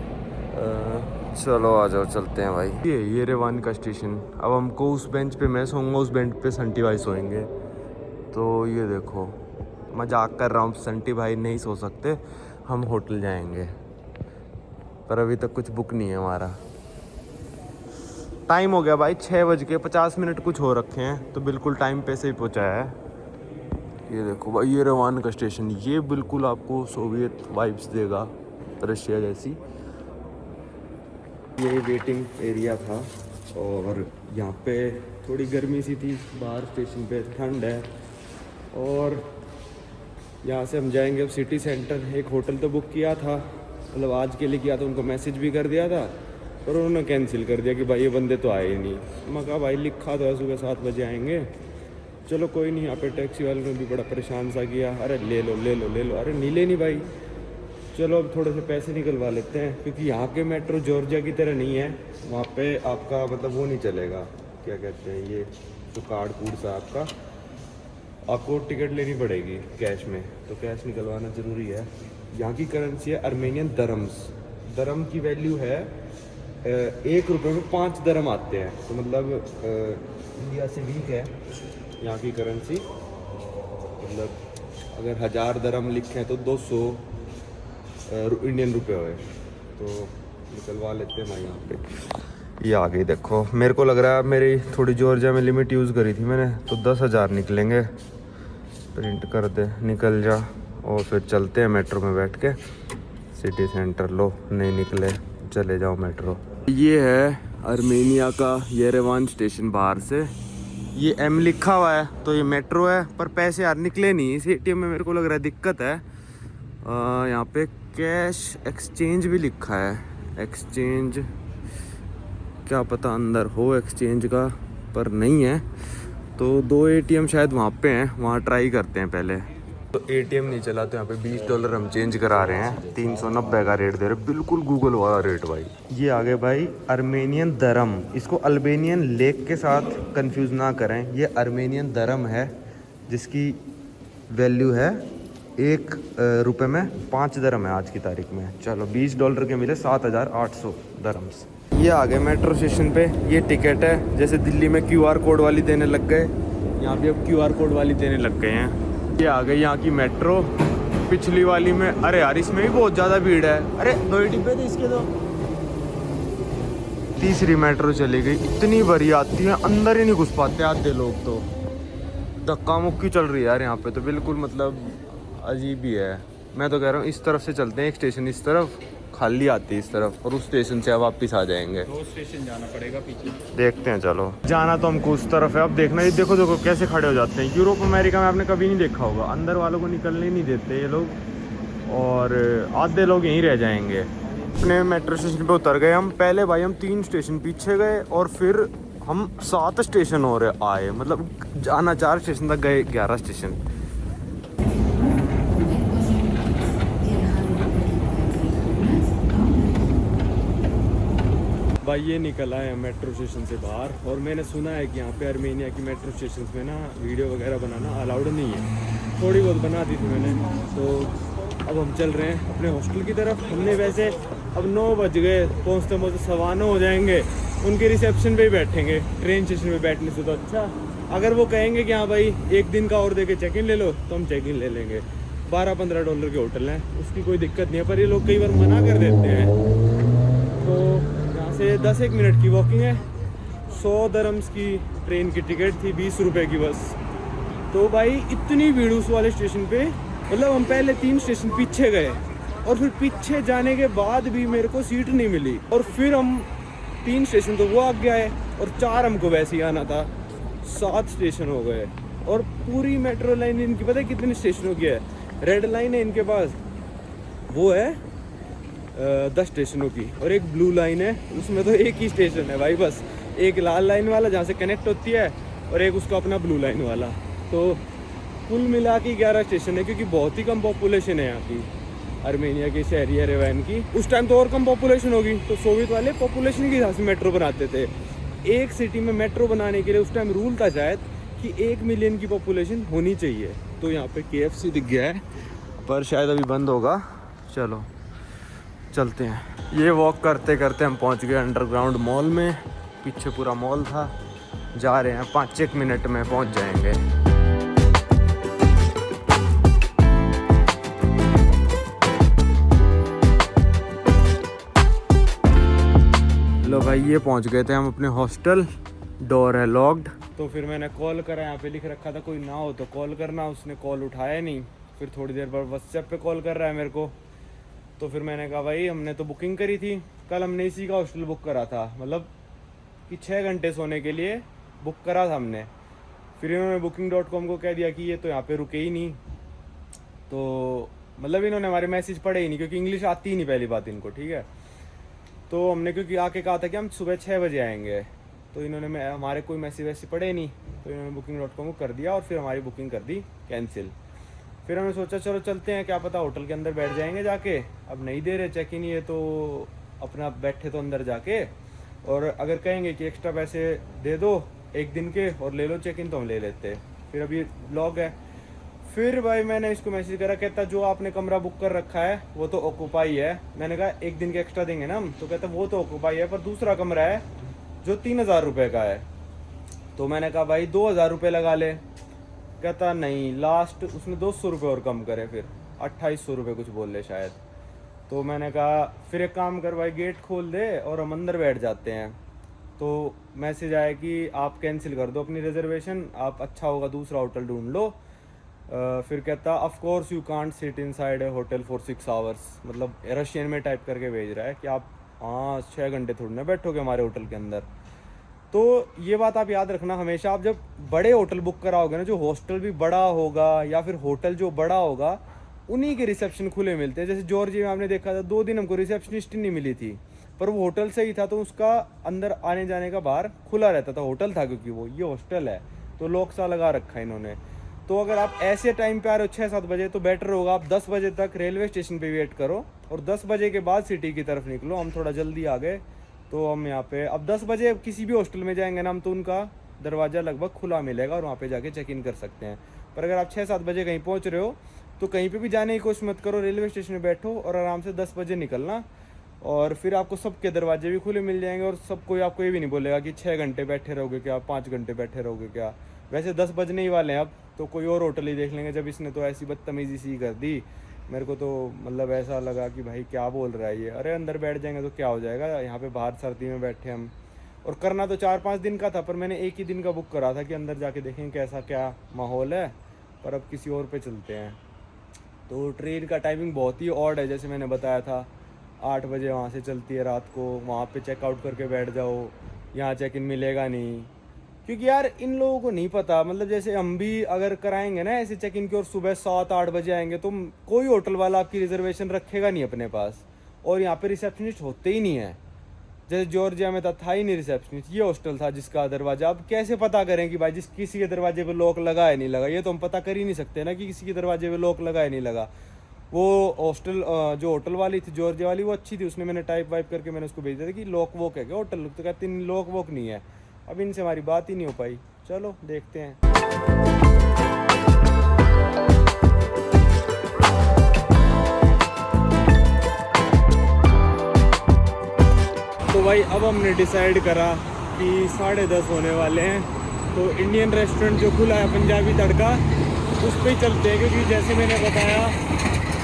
चलो आ जाओ, चलते हैं भाई। ये येरेवान का स्टेशन। अब हमको उस बेंच पे मैं सोऊंगा, उस बेंच पे संटी भाई सोएंगे। तो ये देखो, मजाक कर रहा हूँ, संटी भाई नहीं सो सकते, हम होटल जाएंगे। पर अभी तक कुछ बुक नहीं है हमारा। टाइम हो गया भाई 6:50 कुछ हो रखे हैं, तो बिल्कुल टाइम पे से ही पहुँचाया है। ये देखो भाई येरेवान का स्टेशन, ये बिल्कुल आपको सोवियत वाइब्स देगा, रशिया जैसी। ये वेटिंग एरिया था और यहाँ पे थोड़ी गर्मी सी थी, बाहर स्टेशन पे ठंड है। और यहाँ से हम जाएंगे अब सिटी सेंटर। एक होटल तो बुक किया था, मतलब आज के लिए किया था, उनको मैसेज भी कर दिया था, पर उन्होंने कैंसिल कर दिया कि भाई ये बंदे तो आए ही नहीं। मैं कहा भाई लिखा तो है सुबह 7 बजे आएंगे। चलो कोई नहीं। यहाँ पे टैक्सी वाले ने भी बड़ा परेशान सा किया, अरे ले लो ले लो ले लो। अरे नहीं लेनी भाई, चलो अब थोड़े से पैसे निकलवा लेते हैं, क्योंकि यहाँ के मेट्रो जॉर्जिया की तरह नहीं है। वहाँ पे आपका मतलब वो नहीं चलेगा, क्या कहते हैं ये, तो कार्ड कूड सा आपको टिकट लेनी पड़ेगी कैश में। तो कैश निकलवाना ज़रूरी है। यहाँ की करेंसी है आर्मेनियन दरम्स। दरम की वैल्यू है 1 रुपये में 5 दरम आते हैं। तो मतलब इंडिया से वीक है यहाँ की करेंसी। मतलब अगर 1000 दरम लिखे तो 200 इंडियन रुपये हुए। तो निकलवा लेते हैं भाई यहाँ पे। ये आ गई देखो, मेरे को लग रहा है मेरी थोड़ी जॉर्जिया में लिमिट यूज़ करी थी मैंने, तो 10,000 निकलेंगे। प्रिंट कर दे, निकल जा, और फिर चलते हैं मेट्रो में बैठ के सिटी सेंटर। लो नहीं निकले, चले जाओ मेट्रो। ये है आर्मेनिया का येरेवान स्टेशन। बाहर से ये M लिखा हुआ है, तो ये मेट्रो है, पर पैसे यार निकले नहीं। इस ATM में मेरे को लग रहा है दिक्कत है। यहाँ पे कैश एक्सचेंज भी लिखा है, एक्सचेंज क्या पता अंदर हो एक्सचेंज का, पर नहीं है। तो 2 ATM शायद वहाँ पे हैं, वहाँ ट्राई करते हैं पहले। तो ATM नहीं चला, तो यहाँ पे $20 हम चेंज करा रहे हैं। 390 का रेट दे रहे, बिल्कुल गूगल वाला रेट भाई। ये आगे भाई आर्मेनियन दरम, इसको अल्बेनियन लेक के साथ कंफ्यूज ना करें। ये आर्मेनियन दरम है जिसकी वैल्यू है एक रुपये में 5 दरम है आज की तारीख में। चलो $20 के मिले 7,800 दरम्स। ये आ गए मेट्रो स्टेशन पे। ये टिकट है, जैसे दिल्ली में QR कोड वाली देने लग गए, यहाँ पे अब QR कोड वाली देने लग गए हैं। ये आ गई यहाँ की मेट्रो। पिछली वाली में, अरे यार इसमें भी बहुत ज़्यादा भीड़ है। अरे 2 ही डिब्बे थे इसके तो। तीसरी मेट्रो चली गई। इतनी बड़ी आती है, अंदर ही नहीं घुस पाते आधे लोग तो। धक्का मुक्की चल रही है यार यहाँ पे तो, बिल्कुल मतलब अजीब ही है। मैं तो कह रहा हूँ इस तरफ से चलते हैं, एक स्टेशन इस तरफ खाली आती है इस तरफ, और उस स्टेशन से अब वापस आ जाएंगे। 2 स्टेशन जाना पड़ेगा पीछे। देखते हैं, चलो जाना तो हमको उस तरफ है। अब देखना, ये देखो देखो कैसे खड़े हो जाते हैं। यूरोप अमेरिका में आपने कभी नहीं देखा होगा, अंदर वालों को निकलने नहीं देते ये लोग, और आधे लोग यहीं रह जाएंगे। अपने मेट्रो स्टेशन पे उतर गए हम। पहले भाई हम 3 स्टेशन पीछे गए, और फिर हम 7 स्टेशन और आए, मतलब जाना 4 स्टेशन तक गए, 11 स्टेशन। भाई ये निकल आए हैं मेट्रो स्टेशन से बाहर, और मैंने सुना है कि यहाँ पे अर्मेनिया की मेट्रो स्टेशन में ना वीडियो वगैरह बनाना अलाउड नहीं है। थोड़ी बहुत बना दी थी मैंने। तो अब हम चल रहे हैं अपने हॉस्टल की तरफ। हमने वैसे अब 9 बज गए, पहुँचते पहुँचते 9:15 हो जाएंगे। उनके रिसेप्शन पे ही बैठेंगे, ट्रेन स्टेशन पे बैठने से तो अच्छा। अगर वो कहेंगे कि हाँ भाई 1 दिन का और दे के चेक इन ले लो, तो हम चेक इन ले लेंगे। $12-15 के होटल हैं, उसकी कोई दिक्कत नहीं है। पर ये लोग कई बार मना कर देते हैं। तो यहाँ से 10-1 मिनट की वॉकिंग है। 100 दरम्स की ट्रेन की टिकट थी, 20 रुपये की बस। तो भाई इतनी भीड़ उस वाले स्टेशन पे, मतलब हम पहले 3 स्टेशन पीछे गए, और फिर पीछे जाने के बाद भी मेरे को सीट नहीं मिली, और फिर हम 3 स्टेशन तो वो आगे आए, और 4 हमको वैसे ही आना था। 7 स्टेशन हो गए, और पूरी मेट्रो लाइन इनकी पता है कितने स्टेशनों की है? रेड लाइन है इनके पास, वो है 10 स्टेशनों की, और एक ब्लू लाइन है, उसमें तो एक ही स्टेशन है भाई बस। एक लाल लाइन वाला जहाँ से कनेक्ट होती है, और एक उसका अपना ब्लू लाइन वाला। तो कुल मिला के 11 स्टेशन है, क्योंकि बहुत ही कम पॉपुलेशन है यहाँ की, अर्मेनिया की, शहरी एरेवान की। उस टाइम तो और कम पॉपुलेशन होगी, तो सोवियत वाले पॉपुलेशन के हिसाब से मेट्रो बनाते थे। एक सिटी में मेट्रो बनाने के लिए उस टाइम रूल था शायद कि 1 मिलियन की पॉपुलेशन होनी चाहिए। तो यहाँ पे KFC दिख गया है, पर शायद अभी बंद होगा। चलो चलते हैं। ये वॉक करते करते हम पहुँच गए अंडरग्राउंड मॉल में। पीछे पूरा मॉल था, जा रहे हैं, 5-1 मिनट में पहुँच जाएंगे। लो भाई ये पहुंच गए थे हम अपने हॉस्टल। डोर है लॉक्ड। तो फिर मैंने कॉल करा, यहाँ पे लिख रखा था कोई ना हो तो कॉल करना। उसने कॉल उठाया नहीं। फिर थोड़ी देर बाद व्हाट्सएप पे कॉल कर रहा है मेरे को। तो फिर मैंने कहा भाई हमने तो बुकिंग करी थी, कल हमने इसी का हॉस्टल बुक करा था, मतलब कि 6 घंटे सोने के लिए बुक करा था हमने। फिर इन्होंने booking.com को कह दिया कि ये तो यहाँ पे रुके ही नहीं। तो मतलब इन्होंने हमारे मैसेज पढ़े ही नहीं, क्योंकि इंग्लिश आती ही नहीं पहली बात इनको, ठीक है। तो हमने क्योंकि आके कहा था कि हम सुबह 6 बजे आएंगे, तो इन्होंने हमारे कोई मैसेज वैसे पढ़े नहीं। तो इन्होंने booking.com को कर दिया, और फिर हमारी बुकिंग कर दी कैंसिल। फिर हमने सोचा चलो चलते हैं, क्या पता होटल के अंदर बैठ जाएंगे जाके। अब नहीं दे रहे चेक इन, ये तो अपना बैठे तो अंदर जाके, और अगर कहेंगे कि एक्स्ट्रा पैसे दे दो 1 दिन के और ले लो चेक इन, तो हम ले लेते। फिर अभी लॉक है। फिर भाई मैंने इसको मैसेज करा, कहता जो आपने कमरा बुक कर रखा है वो तो ऑक्यूपाई है। मैंने कहा 1 दिन के एक्स्ट्रा देंगे ना हम, तो कहता वो तो ऑक्यूपाई है, पर दूसरा कमरा है जो 3000 रुपये का है। तो मैंने कहा भाई 2000 रुपये लगा ले। कहता नहीं, लास्ट उसने 200 रुपये और कम करे, फिर 2800 रुपये कुछ बोल ले शायद। तो मैंने कहा फिर एक काम कर भाई, गेट खोल दे और हम अंदर बैठ जाते हैं। तो मैसेज आया कि आप कैंसिल कर दो अपनी रिजर्वेशन, आप अच्छा होगा दूसरा होटल ढूंढ लो। फिर कहता of course you can't sit inside a hotel for 6 hours, मतलब रशियन में टाइप करके भेज रहा है कि आप 6 घंटे थोड़ी ना बैठोगे हमारे होटल के अंदर। तो ये बात आप याद रखना हमेशा, आप जब बड़े होटल बुक कराओगे ना, जो हॉस्टल भी बड़ा होगा या फिर होटल जो बड़ा होगा, उन्हीं के रिसेप्शन खुले मिलते हैं। जैसे जॉर्जिया में आपने देखा था 2 दिन हमको रिसेप्शनिस्ट नहीं मिली थी, पर वो होटल से ही था, तो उसका अंदर आने जाने का बाहर खुला रहता था। होटल था क्योंकि वो ये हॉस्टल है, तो लॉक सा लगा रखा है इन्होंने। तो अगर आप ऐसे टाइम पे आ रहे हो 6-7 बजे, तो बेटर होगा आप 10 बजे तक रेलवे स्टेशन पे वेट करो, और 10 बजे के बाद सिटी की तरफ निकलो। हम थोड़ा जल्दी आ गए, तो हम यहाँ पे अब 10 बजे किसी भी हॉस्टल में जाएंगे ना हम, तो उनका दरवाज़ा लगभग खुला मिलेगा और वहाँ पे जाके चेक इन कर सकते हैं। पर अगर आप 6-7 बजे कहीं पहुँच रहे हो, तो कहीं पे भी जाने की कोशिश मत करो, रेलवे स्टेशन में बैठो और आराम से 10 बजे निकलना, और फिर आपको सबके दरवाजे भी खुले मिल जाएंगे, और सब कोई आपको ये भी नहीं बोलेगा कि 6 घंटे बैठे रहोगे क्या, 5 घंटे बैठे रहोगे क्या। वैसे 10 बजने ही वाले हैं अब, तो कोई और होटल ही देख लेंगे। जब इसने तो ऐसी बदतमीज़ी सी कर दी, मेरे को तो मतलब ऐसा लगा कि भाई क्या बोल रहा है ये। अरे अंदर बैठ जाएंगे तो क्या हो जाएगा, यहाँ पे बाहर सर्दी में बैठे हम। और करना तो 4-5 दिन का था, पर मैंने एक ही दिन का बुक करा था कि अंदर जाके देखेंगे कैसा क्या माहौल है। पर अब किसी और पे चलते हैं। तो ट्रेन का टाइमिंग बहुत ही ऑड है, जैसे मैंने बताया था 8 बजे वहाँ से चलती है रात को, वहाँ पे चेकआउट करके बैठ जाओ, यहाँ चेक इन मिलेगा नहीं। क्योंकि यार इन लोगों को नहीं पता, मतलब जैसे हम भी अगर कराएंगे ना ऐसे चेक इन की और सुबह 7-8 बजे आएंगे, तो कोई होटल वाला आपकी रिजर्वेशन रखेगा नहीं अपने पास, और यहाँ पे रिसेप्शनिस्ट होते ही नहीं है। जैसे जॉर्जिया में था ही नहीं रिसेप्शनिस्ट, ये हॉस्टल था जिसका दरवाजा। अब कैसे पता करें कि भाई किसी के दरवाजे पे लॉक लगा है नहीं लगा, ये तो हम पता कर ही नहीं सकते ना कि किसी के दरवाजे पे लॉक लगा है नहीं लगा। वो हॉस्टल जो होटल वाली थी जॉर्जिया वाली, वो अच्छी थी, उसने मैंने टाइप वाइप करके मैंने उसको भेज दिया था कि लॉक वॉक है क्या होटल, तो कहते लॉक वॉक नहीं है। अब इनसे हमारी बात ही नहीं हो पाई। चलो देखते हैं। तो भाई अब हमने डिसाइड करा कि 10:30 होने वाले हैं, तो इंडियन रेस्टोरेंट जो खुला है पंजाबी तड़का, उस पर ही चलते हैं। क्योंकि जैसे मैंने बताया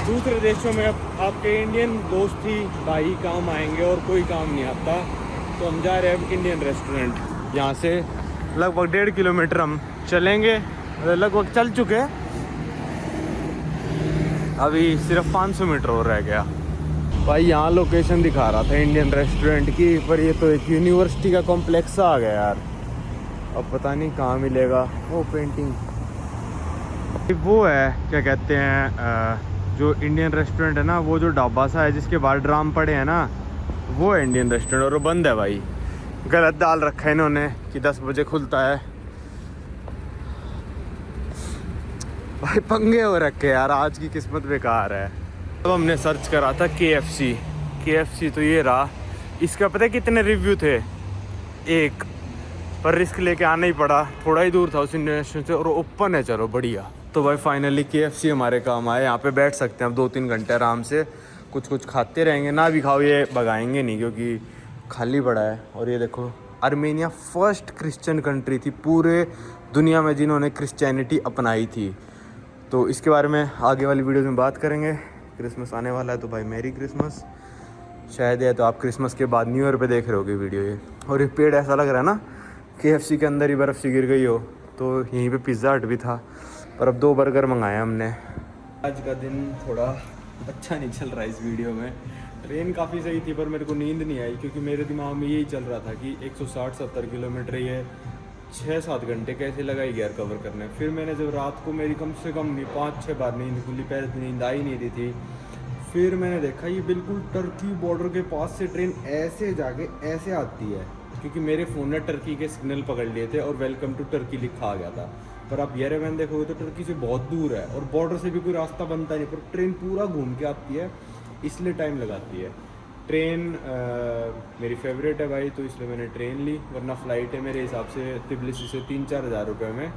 दूसरे देशों में आपके इंडियन दोस्त ही भाई काम आएंगे और कोई काम नहीं आता। तो हम जा रहे हैं अब इंडियन रेस्टोरेंट। यहाँ से लगभग 1.5 किलोमीटर हम चलेंगे, लगभग चल चुके, अभी सिर्फ 500 मीटर और रह गया। भाई यहाँ लोकेशन दिखा रहा था इंडियन रेस्टोरेंट की, पर ये तो एक यूनिवर्सिटी का कॉम्प्लेक्स आ गया यार। अब पता नहीं कहाँ मिलेगा वो पेंटिंग। वो है क्या कहते हैं जो इंडियन रेस्टोरेंट है ना, वो जो ढाबा सा है जिसके बाहर ड्राम पड़े हैं ना, वो है इंडियन रेस्टोरेंट, और वो बंद है भाई। गलत डाल रखा है इन्होंने कि 10 बजे खुलता है। भाई पंगे हो रखे यार, आज की किस्मत बेकार है। अब हमने सर्च करा था KFC तो ये रहा। इसका पता है कितने रिव्यू थे, 1, पर रिस्क लेके आना ही पड़ा। थोड़ा ही दूर था उस इंडियन रेस्टोरेंट से, और ओपन है, चलो बढ़िया। तो भाई फाइनली KFC हमारे काम आए। यहाँ पे बैठ सकते हैं अब 2-3 घंटे आराम से, कुछ खाते रहेंगे। ना भी खाओ ये भगाएंगे नहीं, क्योंकि खाली पड़ा है। और ये देखो आर्मेनिया फर्स्ट क्रिश्चियन कंट्री थी पूरे दुनिया में जिन्होंने क्रिश्चियनिटी अपनाई थी। तो इसके बारे में आगे वाली वीडियो में बात करेंगे। क्रिसमस आने वाला है तो भाई मेरी क्रिसमस शायद है, तो आप क्रिसमस के बाद न्यू ईयर पे देख रहे होगे वीडियो ये। और ये पेड़ ऐसा लग रहा है ना KFC के अंदर ही बर्फ़ सी गिर गई हो। तो यहीं पे पिज़्ज़ा हट भी था, पर अब 2 बर्गर मंगाए हमने। आज का दिन थोड़ा अच्छा नहीं चल रहा है इस वीडियो में। ट्रेन काफ़ी सही थी, पर मेरे को नींद नहीं आई, क्योंकि मेरे दिमाग में यही चल रहा था कि 160-70 किलोमीटर ये 6-7 घंटे कैसे लगाएगी यार कवर करने। फिर मैंने जब रात को मेरी कम से कम 5-6 बार नींद खुली, पहले नींद आई नहीं रही थी। फिर मैंने देखा ये बिल्कुल टर्की बॉर्डर के पास से ट्रेन ऐसे जाके ऐसे आती है, क्योंकि मेरे फ़ोन ने टर्की के सिग्नल पकड़ लिए थे और वेलकम टू टर्की लिखा आ गया था। पर आप येरेवन देखोगे तो टर्की से बहुत दूर है, और बॉर्डर से भी कोई रास्ता बनता नहीं, पर ट्रेन पूरा घूम के आती है, इसलिए टाइम लगाती है। ट्रेन मेरी फेवरेट है भाई, तो इसलिए मैंने ट्रेन ली। वरना फ़्लाइट है मेरे हिसाब से तिब्लिसी से 3-4 हज़ार रुपये में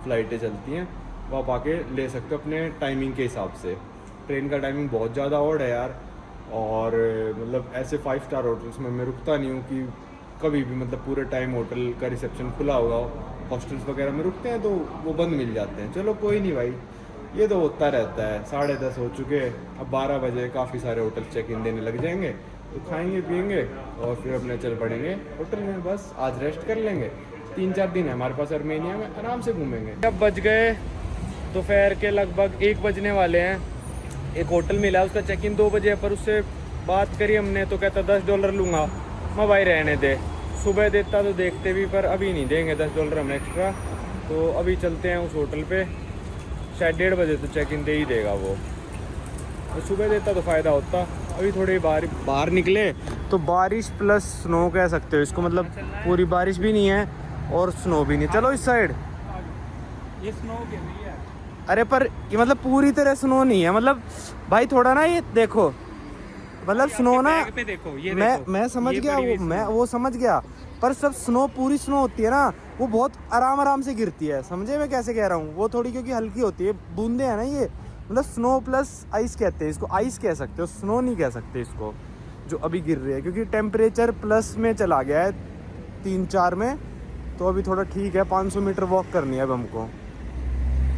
फ़्लाइटें चलती हैं, वो आप आके ले सकते हो अपने टाइमिंग के हिसाब से। ट्रेन का टाइमिंग बहुत ज़्यादा ऑड है यार, और मतलब ऐसे 5 स्टार होटल्स में मैं रुकता नहीं हूँ कि कभी भी, मतलब पूरे टाइम होटल का रिसेप्शन खुला होगा। हॉस्टल्स वगैरह में रुकते हैं तो वो बंद मिल जाते हैं। चलो कोई नहीं भाई, ये तो होता रहता है। 10:30 हो चुके, अब 12 बजे काफ़ी सारे होटल चेक इन देने लग जाएंगे, तो खाएंगे पिएंगे और फिर अपने चल पड़ेंगे होटल में। बस आज रेस्ट कर लेंगे, 3-4 दिन है हमारे पास आर्मेनिया में, आराम से घूमेंगे। अब बज गए दोपहर के लगभग 1 बजने वाले हैं। एक होटल मिला, उसका चेक इन 2 बजे है, पर उससे बात करी हमने तो कहता $10 लूँगा। मैं भाई रहने दे, सुबह देता तो देखते भी, पर अभी नहीं देंगे $10 हम एक्स्ट्रा। तो अभी चलते हैं उस होटल पे, शायद 1:30 बजे तो चेक इन दे ही देगा वो। तो सुबह देता तो फ़ायदा होता। अभी थोड़ी बाहर निकले तो बारिश प्लस स्नो कह सकते हो इसको, मतलब पूरी बारिश भी नहीं है और स्नो भी नहीं। चलो इस साइड, ये स्नो के लिए है। अरे पर ये मतलब पूरी तरह स्नो नहीं है, मतलब भाई थोड़ा ना ये देखो, मतलब स्नो ना पे देखो, ये मैं समझ गया, वो समझ गया, पर सब स्नो पूरी स्नो होती है ना, वो बहुत आराम से गिरती है। समझे मैं कैसे कह रहा हूँ? वो थोड़ी क्योंकि हल्की होती है, बूंदे हैं ना ये, मतलब स्नो प्लस आइस कहते हैं इसको, आइस कह सकते हो, स्नो नहीं कह सकते इसको, जो अभी गिर रही है, क्योंकि टेम्परेचर प्लस में चला गया है 3-4 में, तो अभी थोड़ा ठीक है। 500 मीटर वॉक करनी है अब हमको।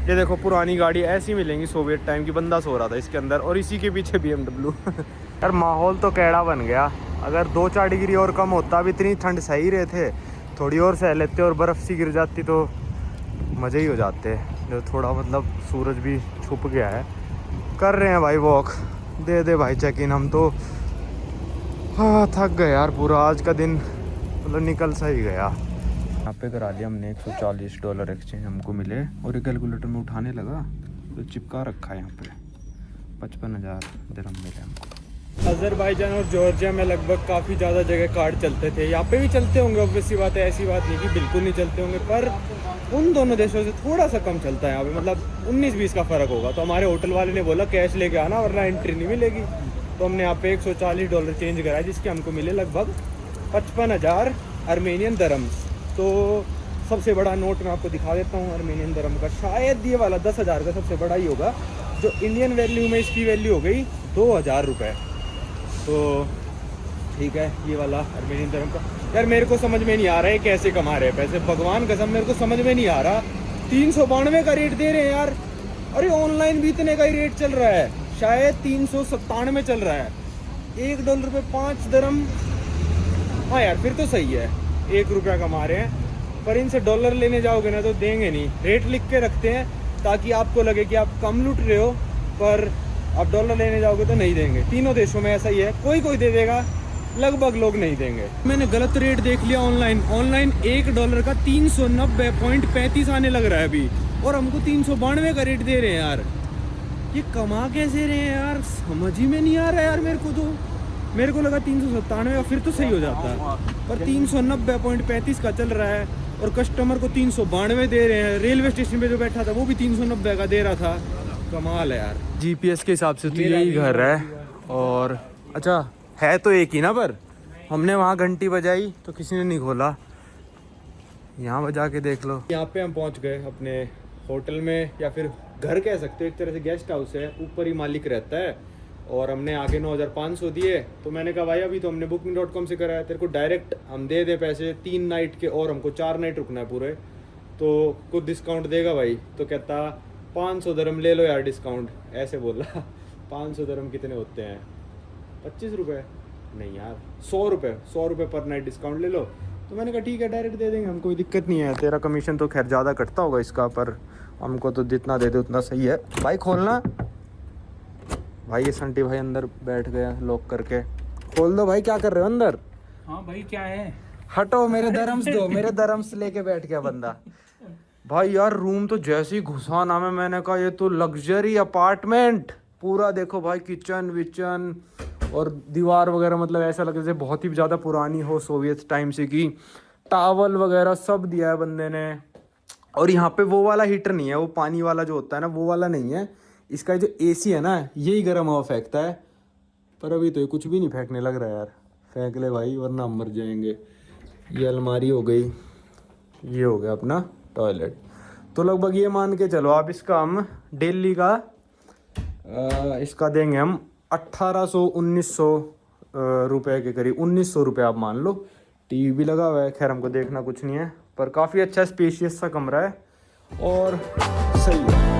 ये देखो पुरानी गाड़ी ऐसी मिलेंगी सोवियत टाइम की, बंदा सो रहा था इसके अंदर, और इसी के पीछे BMW। यार माहौल तो कैड़ा बन गया। अगर 2-4 डिग्री और कम होता, अब इतनी ठंड सही रहे थे, थोड़ी और सह लेते और बर्फ़ सी गिर जाती तो मज़े ही हो जाते। जो थोड़ा मतलब सूरज भी छुप गया है। कर रहे हैं भाई वॉक, दे भाई चेक इन। हम तो हाँ थक गए यार, पूरा आज का दिन मतलब निकल सा ही गया। यहाँ पे करा लिया हमने $140 एक्सचेंज हमको मिले, और ये कैलकुलेटर में उठाने लगा तो चिपका रखा है यहाँ पे 55,000 दिरहम मिले हमको। अज़रबैजान और जॉर्जिया में लगभग काफ़ी ज़्यादा जगह कार्ड चलते थे, यहाँ पे भी चलते होंगे ऑब्वियस सी बात है, ऐसी बात नहीं कि बिल्कुल नहीं चलते होंगे, पर उन दोनों देशों से थोड़ा सा कम चलता है यहाँ पे, मतलब 19-20 का फ़र्क होगा। तो हमारे होटल वाले ने बोला कैश लेके आना वरना एंट्री नहीं मिलेगी, तो हमने यहाँ पे $140 चेंज कराया, जिसके हमको मिले लगभग 55,000 अर्मेनियन दरम्स। तो सबसे बड़ा नोट मैं आपको दिखा देता हूँ अर्मेनियन दरम का, शायद ये वाला 10,000 का सबसे बड़ा ही होगा, जो इंडियन वैल्यू में इसकी वैल्यू हो गई 2,000 रुपये। तो ठीक है, ये वाला अर्मेनियन दरम का। यार मेरे को समझ में नहीं आ रहा है कैसे कमा रहे हैं पैसे, भगवान कसम मेरे को समझ में नहीं आ रहा। 392 का रेट दे रहे हैं यार, अरे ऑनलाइन भी इतने का ही रेट चल रहा है, शायद 397 चल रहा है। $1 पे 5 दरम, हाँ यार फिर तो सही है, ₹1 कमा रहे हैं। पर इनसे डॉलर लेने जाओगे ना तो देंगे नहीं, रेट लिख के रखते हैं ताकि आपको लगे कि आप कम लूट रहे हो, पर आप डॉलर लेने जाओगे तो नहीं देंगे। तीनों देशों में ऐसा ही है, कोई दे देगा, लगभग लोग नहीं देंगे। मैंने गलत रेट देख लिया ऑनलाइन $1 का 390.35 आने लग रहा है अभी, और हमको 392 का रेट दे रहे हैं यार। ये कमा कैसे रहे हैं यार, समझ ही में नहीं आ रहा है यार मेरे को। तो मेरे को लगा 397 का फिर तो सही हो जाता, पर 390.35 का चल रहा है, और कस्टमर को 392 दे रहे हैं। रेलवे स्टेशन पे जो बैठा था वो भी 390 का दे रहा था, कमाल है यार। GPS के हिसाब से तो यही घर है, और अच्छा है तो एक ही ना, पर हमने वहाँ घंटी बजाई तो किसी ने नहीं खोला, यहाँ बजा के देख लो। यहाँ पे हम पहुँच गए अपने होटल में, या फिर घर कह सकते हो, एक तरह से गेस्ट हाउस है, ऊपर ही मालिक रहता है, और हमने आगे 9,500 दिए। तो मैंने कहा भाई अभी तो हमने booking.com से कराया, तेरे को डायरेक्ट हम दे दे पैसे 3 नाइट के, और हमको 4 नाइट रुकना है पूरे, तो कुछ डिस्काउंट देगा भाई। तो कहता 500 दरम ले लो यार डिस्काउंट, ऐसे बोला। 500 दरम कितने होते हैं, 25 रुपये? नहीं यार, 100 रुपये पर नाइट डिस्काउंट ले लो। तो मैंने कहा ठीक है डायरेक्ट दे देंगे, हमको कोई दिक्कत नहीं है। तेरा कमीशन तो खैर ज़्यादा कटता होगा इसका, पर हमको तो जितना दे दे उतना सही है। भाई खोलना भाई, ये संटी भाई अंदर बैठ गया लॉक करके, खोल दो भाई। क्या कर रहे हो अंदर? हाँ भाई क्या है, हटो, मेरे दरम्स दो, मेरे दरम्स लेके बैठ गया बंदा। भाई यार रूम तो जैसे ही घुसा ना मैंने कहा ये तो लग्जरी अपार्टमेंट पूरा। देखो भाई किचन विचन और दीवार वगैरह, मतलब ऐसा लग जैसे बहुत ही ज़्यादा पुरानी हो, सोवियत टाइम से की। टावल वगैरह सब दिया है बंदे ने। और यहाँ पे वो वाला हीटर नहीं है, वो पानी वाला जो होता है ना वो वाला नहीं है। इसका जो AC है ना यही गर्म हवा फेंकता है, पर अभी तो ये कुछ भी नहीं फेंकने लग रहा है यार। फेंक ले भाई वरना हम मर जाएंगे। ये अलमारी हो गई, ये हो गया अपना टॉयलेट। तो लगभग ये मान के चलो आप, इसका हम दिल्ली का इसका देंगे हम 1800-1900 रुपये के करीब, 1900 रुपये आप मान लो। टीवी भी लगा हुआ है, खैर हमको देखना कुछ नहीं है, पर काफ़ी अच्छा स्पेशियस सा कमरा है और सही है।